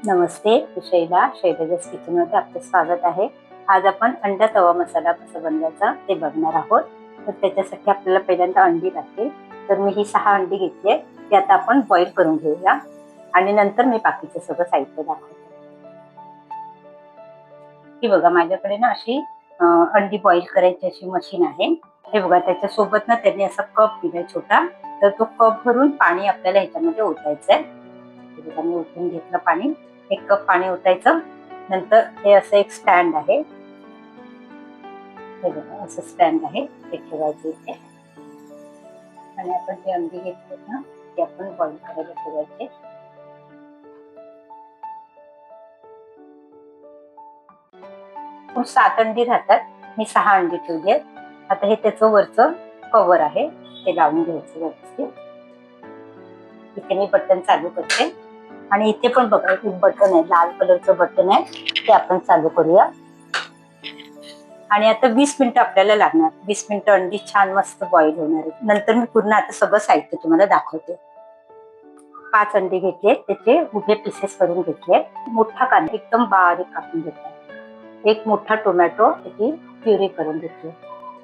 नमस्ते, मी शैलजा's किचनमध्ये आपलं स्वागत आहे. आज आपण अंडा तवा मसाला कसा बनवायचा ते बघणार आहोत. तर त्याच्यासाठी आपल्याला पहिल्यांदा अंडी लागतील. तर मी ही 6 अंडी घेतली आहे. ती आता आपण बॉईल करून घेऊया आणि नंतर मी बाकीचं सगळं साहित्य दाखवते. ही बघा, माझ्याकडे ना अशी अंडी बॉईल करायची अशी मशीन आहे. हे बघा, त्याच्यासोबत ना त्यांनी असा कप दिलाय छोटा. तर तो कप भरून पाणी आपल्याला ह्याच्यामध्ये ओतायचं आहे. हे बघा, मी ओतून घेतलं पाणी. 1 कप पाणी ओतायचं. नंतर हे असं एक स्टँड आहे. हे बघा, असं स्टँड आहे, ते ठेवायचं इथे. आणि आपण जे अंडी घेतले ना ते आपण बॉईल करायला ठेवायचे. पण 7 अंडी राहतात. मी 6 अंडी ठेवली आहेत. आता हे त्याचं वरचं कव्हर आहे, ते लावून घ्यायचं व्यवस्थित. इथे मी बटन चालू करते आणि इथे पण बघा एक बटन आहे, लाल कलरचं बटन आहे, ते आपण चालू करूया. आणि आता 20 मिनिटं आपल्याला लागणार. 20 मिनिटं अंडी छान मस्त बॉईल होणार आहे. नंतर मी पूर्ण आता सगळं साहित्य तुम्हाला दाखवते. 5 अंडी घेतले, त्याचे उभे पीसेस करून घेतले. मोठा कांदा एकदम बारीक कापून घेतला. 1 मोठा टोमॅटो त्याची प्युरी करून घेतली.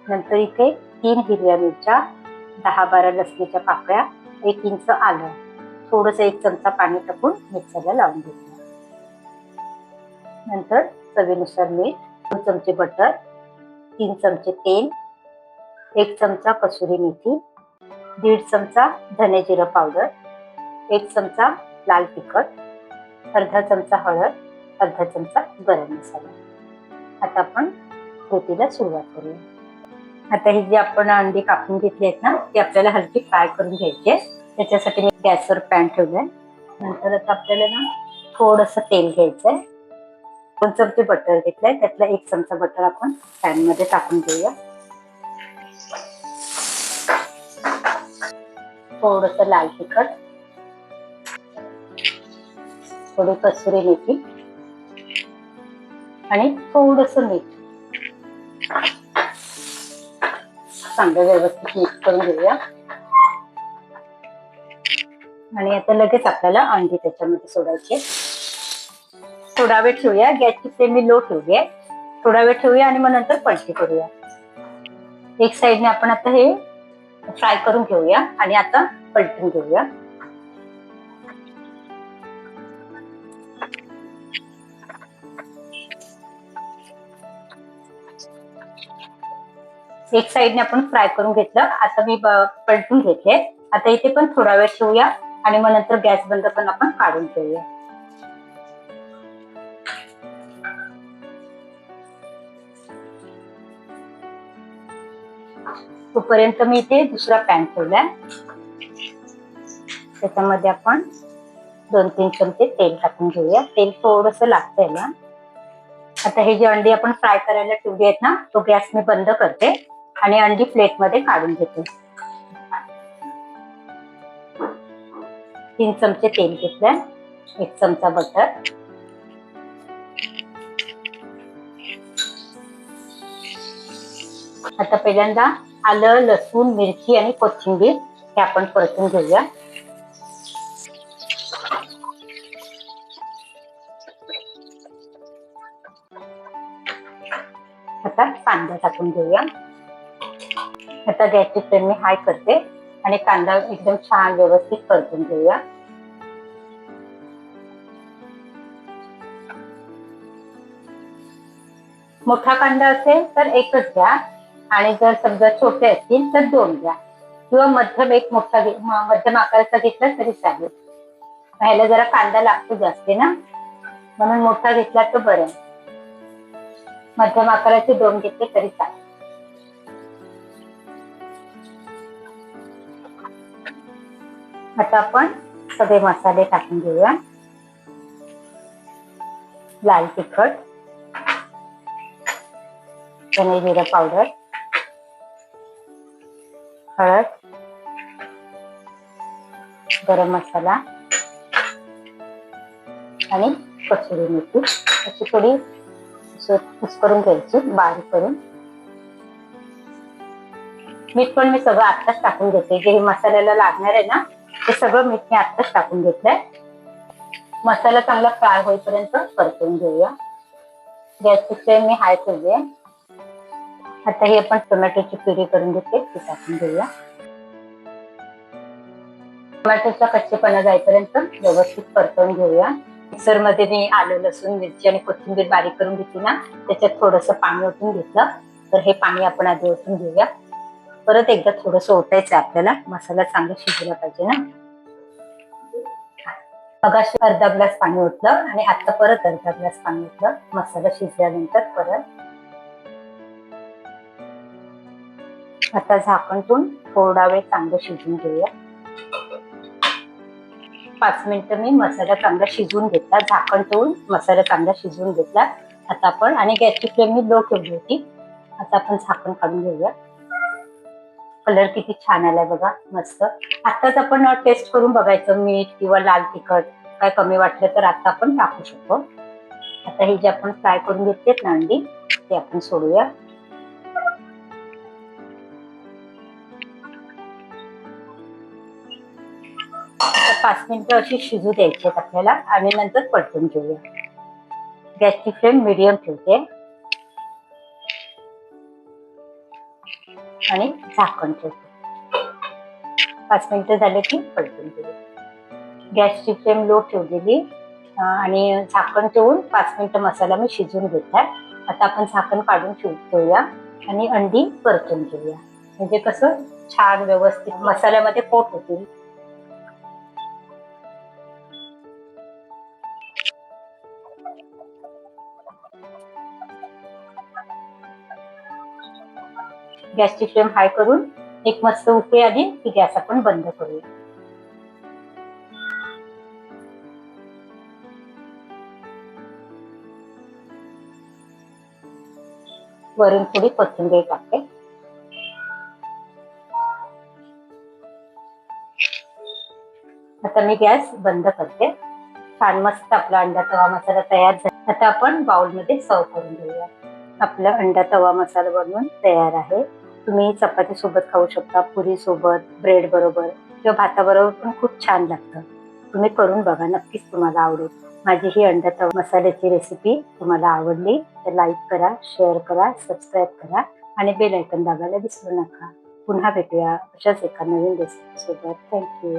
नंतर इथे 3 हिरव्या मिरच्या, 10-12 लसणीच्या पाकळ्या, 1 इंच आलं, थोडंसं 1 चमचा पाणी टाकून मिक्सरला लावून घेतलं. नंतर चवीनुसार मीठ, 2 चमचे बटर, 3 चमचे तेल, 1 चमचा कसुरी मेथी, 1.5 चमचा धने जिरं पावडर, 1 चमचा लाल तिखट, अर्धा चमचा हळद, अर्धा चमचा गरम मसाला. आता आपण कृतीला सुरुवात करूया. आता ही जी आपण अंडी कापून घेतली आहेत ना, ती आपल्याला हलकी फ्राय करून घ्यायची आहे. त्याच्यासाठी मी गॅसवर पॅन ठेवलंय. नंतर आता आपल्याला ना थोडंसं तेल घ्यायचंय. 2 चमचे बटर घेतलंय, त्यातला 1 चमचा बटर आपण पॅन मध्ये टाकून घेऊया. थोडंसं लाल तिखट, थोडी कसुरी मेथी आणि थोडंसं मीठ. चांगलं व्यवस्थित मिक्स करून घेऊया. आणि आता लगेच आपल्याला अंडी त्याच्यामध्ये सोडायचे. थोडा वेळ ठेवूया. गॅसची फ्लेम मी लो ठेवूया. थोडा वेळ ठेवूया आणि मग नंतर पलटी करूया. एक साइडने आपण आता हे फ्राय करून घेऊया आणि आता पलटून घेऊया. एक साइडने आपण फ्राय करून घेतलं. आता मी पलटून घेतले. आता इथे पण थोडा वेळ ठेवूया आणि मग नंतर गॅस बंद पण आपण काढून ठेवूया. तोपर्यंत मी इथे दुसरा पॅन ठेवलाय. त्याच्यामध्ये आपण 2-3 चमचे तेल टाकून घेऊया. तेल थोडंसं लागतं याला. आता हे जे अंडी आपण फ्राय करायला ठेवली आहेत ना, तो गॅस मी बंद करते आणि अंडी प्लेट मध्ये काढून घेते. 3 चमचे तेल घेतलंय, 1 चमचा बटर, आता पहिल्यांदा आलं, लसूण, मिरची आणि कोथिंबीर हे आपण परतून घेऊया. आता कांदा टाकून घेऊया. आता गॅसची फ्लेम मी हाय करते आणि कांदा एकदम छान व्यवस्थित परतून घेऊया. मोठा कांदा असेल तर 1च घ्या आणि जर समजा छोटे असतील तर 2 घ्या किंवा मध्यम मध्यम आकाराचा घेतला तरी चालेल. ह्याला जरा कांदा लागतो जास्त ना, म्हणून मोठा घेतला तर बरं. मध्यम आकाराचे 2 घेतले तरी चालेल. आता आपण सगळे मसाले टाकून घेऊया. लाल तिखट, धने जिरं पावडर, हळद, गरम मसाला आणि कसुरी मेथी अशी थोडी मिक्स करून घ्यायची, बारीक करून. मीठ पण मी सगळं आत्ताच टाकून घेते. जे मसाल्याला लागणार आहे ना, ते सगळं मीठ मी आत्ताच टाकून घेतलंय. मसाला चांगला फ्राय होईपर्यंत परतून घेऊया. गॅसची फ्लेम मी हाय ठेवली आहे. आता ही आपण टोमॅटोची प्युरी करून घेते ती टाकून घेऊया. टोमॅटोचा कच्चेपणा जाईपर्यंत व्यवस्थित परतवून घेऊया. मिक्सर मध्ये मी आलं, लसूण, मिरची आणि कोथिंबीर बारीक करून घेतली ना, त्याच्यात थोडंसं पाणी ओतून घेतलं. तर हे पाणी आपण आधी ओतून घेऊया. परत एकदा थोडंसं ओतायचं आपल्याला, मसाला चांगला शिजला पाहिजे ना. मगाशी अर्धा ग्लास पाणी ओतलं आणि आता परत अर्धा ग्लास पाणी ओतलं. मसाला शिजल्यानंतर परत आता झाकण ठेवून थोडा वेळ चांगलं शिजवून घेऊया. 5 मिनिटं मी मसाला चांगला शिजवून घेतला. झाकण ठेवून मसाला चांगला शिजवून घेतला. आता आपण आणि गॅसची फ्लेम मी लो ठेवली होती. आता आपण झाकण काढून घेऊया. कलर किती छान आलाय बघा, मस्त. आताच आपण टेस्ट करून बघायचं, मीठ किंवा लाल तिखट काय कमी वाटलं तर आता आपण टाकू शकतो. आता हे जे आपण फ्राय करून घेतलेत ना अंडी, ते आपण सोडूया. 5 मिनिटं अशी शिजू द्यायची आपल्याला आणि नंतर परतून घेऊया. गॅसची फ्लेम मीडियम ठेवते आणि झाकण ठेवते. 5 मिनिटं झाले की परतून घेऊया. गॅसची फ्लेम लो ठेवलेली आणि झाकण ठेवून 5 मिनिटं मसाला मी शिजवून घेतलाय. आता आपण झाकण काढून ठेवूया आणि अंडी परतून घेऊया. म्हणजे कसं छान व्यवस्थित मसाल्यामध्ये कोट होतील. गॅसची फ्लेम हाय करून एक मस्त उकळी आली की गॅस आपण बंद करूया. वरून थोडी कोथिंबीर टाकते. आता मी गॅस बंद करते. छान मस्त आपला अंडा तवा मसाला तयार झाला. आता आपण बाउलमध्ये सर्व करून घेऊया. आपला अंडा तवा मसाला बनवून तयार आहे. तुम्ही चपाती सोबत खाऊ शकता, पुरी सोबत, ब्रेड बरोबर किंवा भाताबरोबर पण खूप छान लागतं. तुम्ही करून बघा, नक्कीच तुम्हाला आवडेल. माझी ही अंडा तवा मसाल्याची रेसिपी तुम्हाला आवडली तर लाईक करा, शेअर करा, सबस्क्राईब करा आणि बेल आयकॉन दाबायला विसरू नका. पुन्हा भेटूया अशाच एका नवीन रेसिपी सोबत. थँक्यू.